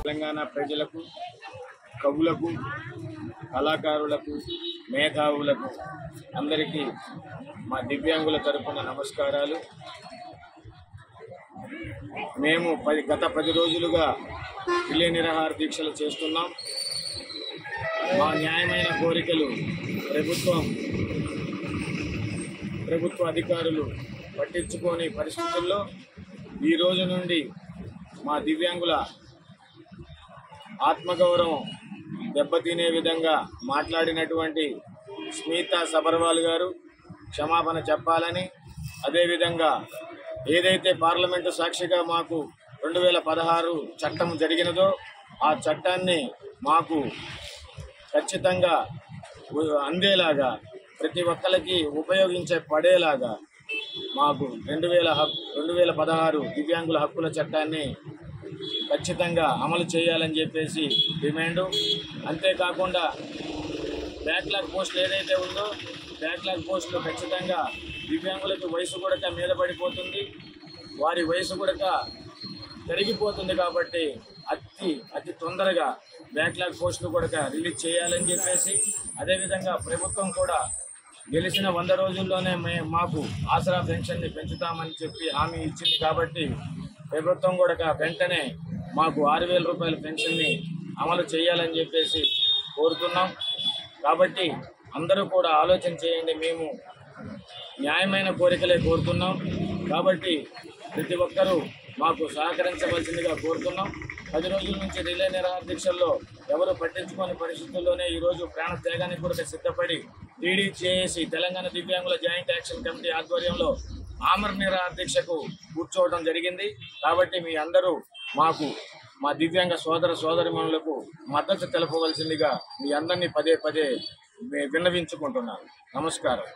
తెలంగాణ ప్రజలకు, కవులకు, కళాకారులకు, మేధావులకు అందరికీ మా దివ్యాంగుల తరపున నమస్కారాలు. మేము గత 10 రోజులుగా రిలే నిరాహార దీక్షలు చేస్తున్నాం. మా న్యాయమైన కోరికలు ప్రభుత్వ అధికారులు పట్టించుకోని పరిస్థితుల్లో ఈ రోజు నుండి మా దివ్యాంగుల ఆత్మగౌరవం దెబ్బతినే విధంగా మాట్లాడినటువంటి స్మితా సబర్వాల్ గారు క్షమాపణ చెప్పాలని, అదేవిధంగా ఏదైతే పార్లమెంటు సాక్షిగా మాకు 2016 చట్టం జరిగినదో ఆ చట్టాన్ని మాకు ఖచ్చితంగా అందేలాగా, ప్రతి ఒక్కరికి పడేలాగా మాకు 2016 దివ్యాంగుల హక్కుల చట్టాన్ని ఖచ్చితంగా అమలు చేయాలని చెప్పేసి డిమాండు. అంతేకాకుండా బ్యాక్లాగ్ పోస్టులు ఏదైతే ఉందో బ్యాక్లాగ్ పోస్టులు ఖచ్చితంగా దివ్యాంగులకి వయసు కూడా మీద పడిపోతుంది, వారి వయసు కూడా పెరిగిపోతుంది. కాబట్టి అతి తొందరగా బ్యాక్లాగ్ పోస్టులు కూడా రిలీజ్ చేయాలని చెప్పేసి, అదేవిధంగా ప్రభుత్వం కూడా గెలిచిన 100 రోజుల్లోనే మాకు ఆసరా పెన్షన్ని పెంచుతామని చెప్పి హామీ ఇచ్చింది. కాబట్టి ప్రభుత్వం కూడా వెంటనే మాకు 6,000 రూపాయల పెన్షన్ని అమలు చేయాలని చెప్పేసి కోరుతున్నాం. కాబట్టి అందరూ కూడా ఆలోచన చేయండి. మేము న్యాయమైన కోరికలే కోరుతున్నాం. కాబట్టి ప్రతి ఒక్కరూ మాకు సహకరించవలసిందిగా కోరుతున్నాం. 10 రోజుల నుంచి రిలే నిరాహార దీక్షల్లో ఎవరు పట్టించుకోని పరిస్థితుల్లోనే ఈరోజు ప్రాణ త్యాగానికి కూడా సిద్ధపడి టీడీజేఏసీ తెలంగాణ దివ్యాంగుల జాయింట్ యాక్షన్ కమిటీ ఆధ్వర్యంలో ఆమర నిరాహార దీక్షకు కూర్చోవడం జరిగింది. కాబట్టి మీ అందరూ మాకు, మా దివ్యాంగ సోదరిమణులకు మద్దతు తెలపవలసిందిగా మీ అందరినీ పదే విన్నవించుకుంటున్నాను. నమస్కారం.